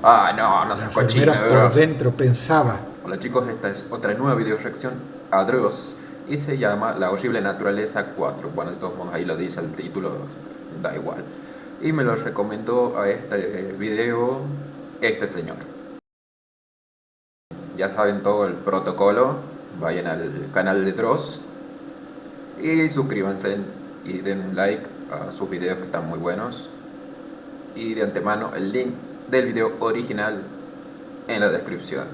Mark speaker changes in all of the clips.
Speaker 1: Ah, no, no seas cochino, bro.
Speaker 2: Por dentro pensaba:
Speaker 1: Hola chicos, esta es otra nueva video reacción a Dross y se llama La horrible naturaleza 4. Bueno, de todos modos ahí lo dice el título, da igual. Y me lo recomendó a este video este señor. Ya saben todo el protocolo, vayan al canal de Dross y suscríbanse y den un like a sus videos que están muy buenos. Y de antemano el link del video original en la descripción.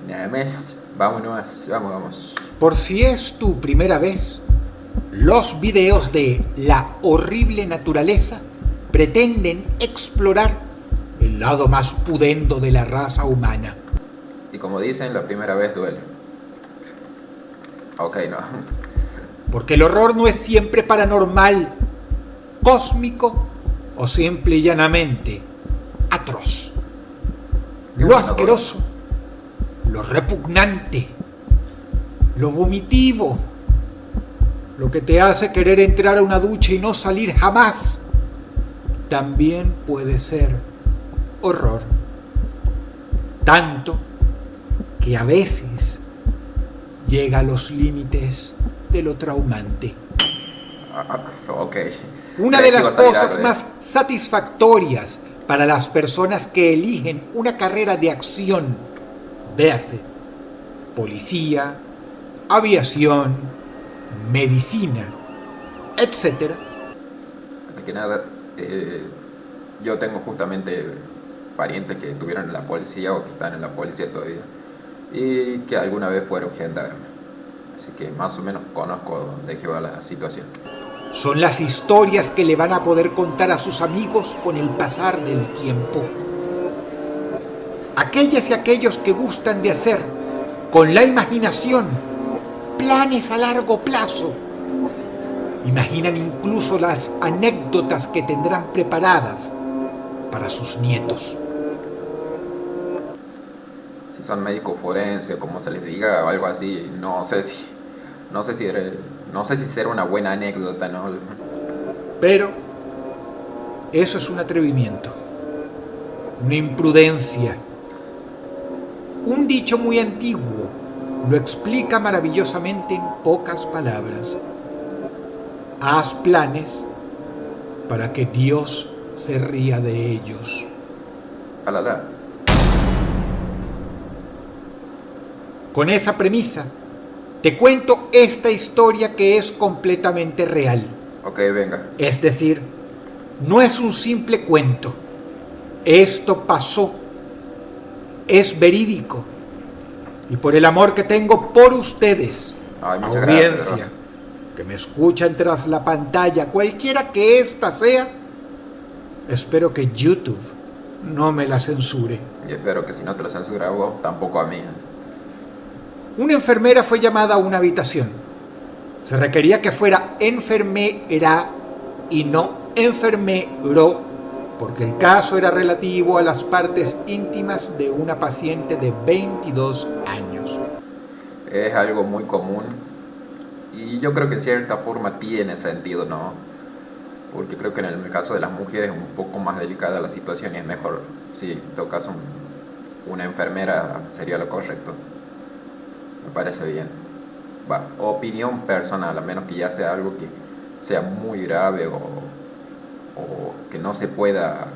Speaker 1: Nada más, vámonos, vamos.
Speaker 2: por si es tu primera vez, los videos de La horrible naturaleza pretenden explorar el lado más pudendo de la raza humana.
Speaker 1: Y como dicen, la primera vez duele. Ok, no.
Speaker 2: Porque el horror no es siempre paranormal, cósmico o simple y llanamente atroz. Lo asqueroso, lo repugnante, lo vomitivo, lo que te hace querer entrar a una ducha y no salir jamás, también puede ser horror. Tanto que a veces llega a los límites de lo traumante.
Speaker 1: Ok.
Speaker 2: Una de las cosas más satisfactorias para las personas que eligen una carrera de acción, véase, policía, aviación, medicina, etc.
Speaker 1: Antes que nada, yo tengo justamente parientes que estuvieron en la policía o que están en la policía todavía y que alguna vez fueron gendarmes. Así que más o menos conozco de qué va la situación.
Speaker 2: Son las historias que le van a poder contar a sus amigos con el pasar del tiempo. Aquellas y aquellos que gustan de hacer con la imaginación planes a largo plazo. Imaginan incluso las anécdotas que tendrán preparadas para sus nietos.
Speaker 1: Si son médicos forenses o como se les diga o algo así, no sé si será una buena anécdota, ¿no?
Speaker 2: Pero eso es un atrevimiento, una imprudencia. Un dicho muy antiguo lo explica maravillosamente en pocas palabras. Haz planes para que Dios se ría de ellos.
Speaker 1: Alala.
Speaker 2: Con esa premisa, te cuento esta historia que es completamente real.
Speaker 1: Ok, venga.
Speaker 2: Es decir, no es un simple cuento. Esto pasó. Es verídico. Y por el amor que tengo por ustedes,
Speaker 1: Muchas
Speaker 2: audiencia,
Speaker 1: gracias,
Speaker 2: que me escuchan tras la pantalla, cualquiera que ésta sea, espero que YouTube no me la censure.
Speaker 1: Y espero que si no te lo censura vos, tampoco a mí.
Speaker 2: Una enfermera fue llamada a una habitación. Se requería que fuera enfermera y no enfermero, porque el caso era relativo a las partes íntimas de una paciente de 22 años.
Speaker 1: Es algo muy común y yo creo que en cierta forma tiene sentido, ¿no? Porque creo que en el caso de las mujeres es un poco más delicada la situación y es mejor, si en todo caso una enfermera sería lo correcto. Me parece bien. Va, opinión personal, a menos que ya sea algo que sea muy grave o que no se pueda,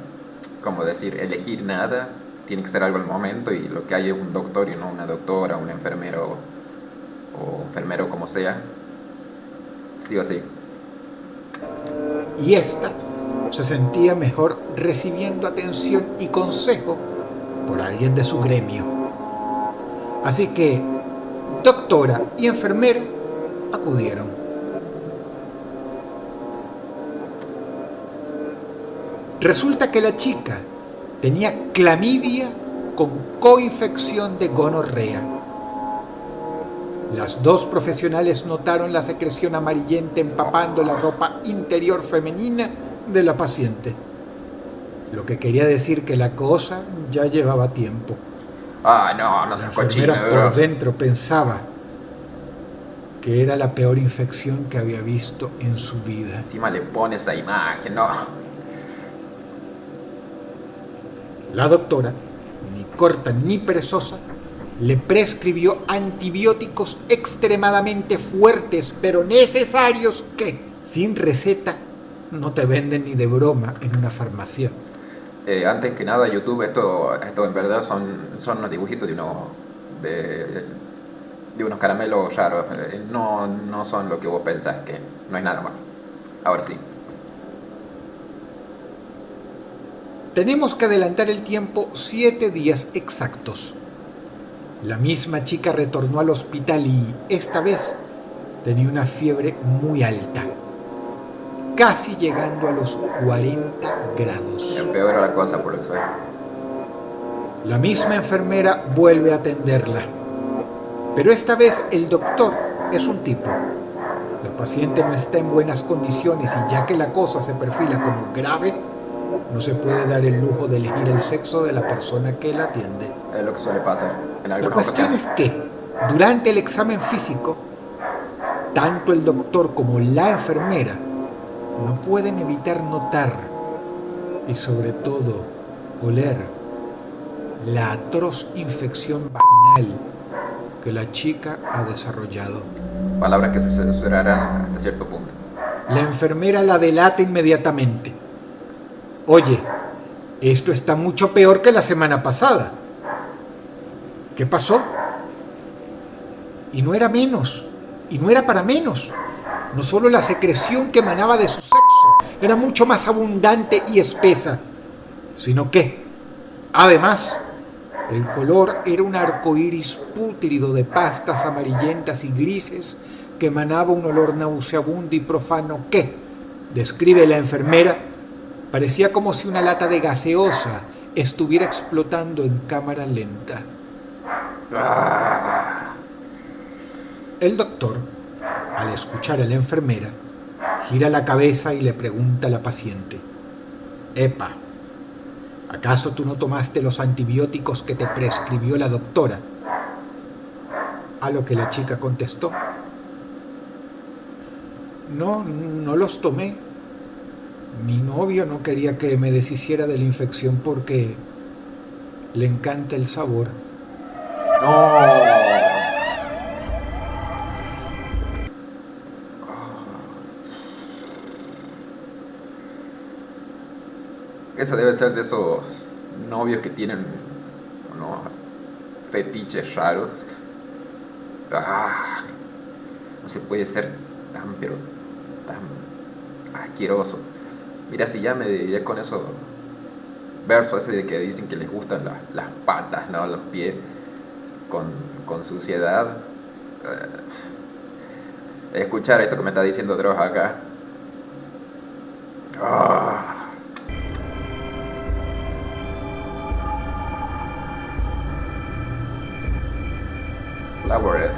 Speaker 1: como decir, elegir nada, tiene que ser algo al momento y lo que hay es un doctor y no una doctora, un enfermero o enfermero como sea, sí o sí.
Speaker 2: Y esta se sentía mejor recibiendo atención y consejo por alguien de su gremio. Así que doctora y enfermero acudieron. Resulta que la chica tenía clamidia con coinfección de gonorrea. Las dos profesionales notaron la secreción amarillenta empapando la ropa interior femenina de la paciente, lo que quería decir que la cosa ya llevaba tiempo.
Speaker 1: No seas cochino,
Speaker 2: La enfermera por dentro pensaba que era la peor infección que había visto en su vida.
Speaker 1: Encima le pone esa imagen, no.
Speaker 2: La doctora, ni corta ni perezosa, le prescribió antibióticos extremadamente fuertes pero necesarios que, sin receta, no te venden ni de broma en una farmacia.
Speaker 1: Antes que nada, YouTube, esto en verdad son unos dibujitos de, de unos caramelos raros. No son lo que vos pensás, que no es nada más. Ahora sí.
Speaker 2: Tenemos que adelantar el tiempo 7 días exactos. La misma chica retornó al hospital y, esta vez, tenía una fiebre muy alta, casi llegando a los 40 grados.
Speaker 1: Empeoró la cosa por lo que soy.
Speaker 2: La misma enfermera vuelve a atenderla, pero esta vez el doctor es un tipo. La paciente no está en buenas condiciones y ya que la cosa se perfila como grave, no se puede dar el lujo de elegir el sexo de la persona que la atiende.
Speaker 1: Es lo que suele pasar en
Speaker 2: La
Speaker 1: algunas
Speaker 2: cuestión
Speaker 1: ocasiones.
Speaker 2: es que, durante el examen físico, tanto el doctor como la enfermera no pueden evitar notar y sobre todo oler la atroz infección vaginal que la chica ha desarrollado.
Speaker 1: Palabras que se censurarán hasta cierto punto.
Speaker 2: La enfermera la delata inmediatamente. Oye, esto está mucho peor que la semana pasada. ¿Qué pasó? Y no era menos, y no era para menos. No solo la secreción que emanaba de su sexo era mucho más abundante y espesa, sino que, además, el color era un arcoíris pútrido de pastas amarillentas y grises que emanaba un olor nauseabundo y profano que, describe la enfermera, parecía como si una lata de gaseosa estuviera explotando en cámara lenta. El doctor, al escuchar a la enfermera, gira la cabeza y le pregunta a la paciente: «Epa, ¿acaso tú no tomaste los antibióticos que te prescribió la doctora?». A lo que la chica contestó: No los tomé. Mi novio no quería que me deshiciera de la infección porque le encanta el sabor».
Speaker 1: No. Eso debe ser de esos novios que tienen unos fetiches raros. No se puede ser pero tan asqueroso. Mira, si ya me dediqué con eso verso ese de que dicen que les gustan las patas, ¿no? Los pies con suciedad. Escuchar esto que me está diciendo Dross acá. Flowered.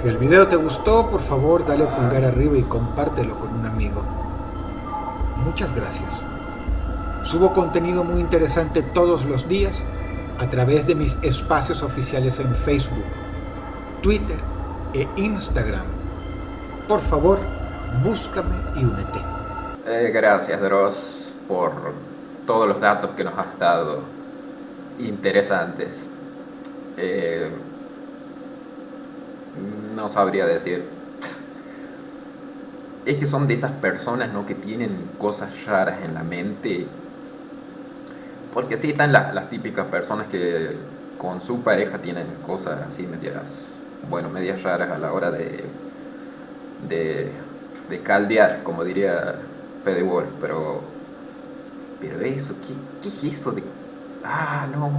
Speaker 2: Si el video te gustó, por favor dale pulgar arriba y compártelo con un amigo. Muchas gracias. Subo contenido muy interesante todos los días a través de mis espacios oficiales en Facebook, Twitter e Instagram. Por favor, búscame y únete.
Speaker 1: Gracias, Dross, por todos los datos que nos has dado. Interesantes. No sabría decir. Es que son de esas personas, ¿no?, que tienen cosas raras en la mente. Porque sí están las típicas personas que con su pareja tienen cosas así medias raras a la hora de caldear, como diría Fede Wolf. Pero eso, ¿qué es eso de...? No.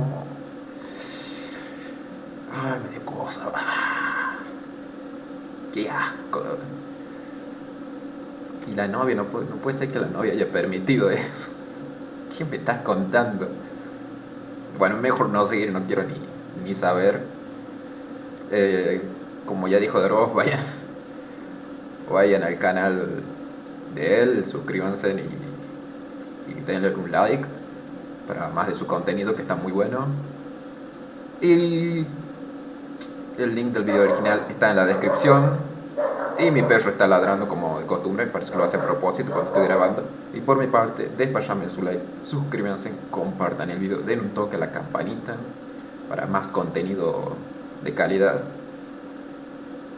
Speaker 1: Me dio cosa. Qué asco. Y la novia, no puede ser que la novia haya permitido eso. ¿Qué me estás contando? Bueno, mejor no seguir, no quiero ni saber. Como ya dijo Dross, vayan al canal de él, suscríbanse y denle un like para más de su contenido que está muy bueno. Y el link del video original está en la descripción. Y mi perro está ladrando como de costumbre, parece que lo hace a propósito cuando estoy grabando. Y por mi parte, despacharme su like, suscríbanse, compartan el video, den un toque a la campanita para más contenido de calidad.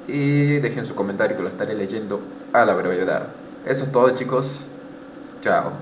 Speaker 1: Y dejen su comentario que lo estaré leyendo a la brevedad. Eso es todo, chicos. Chao.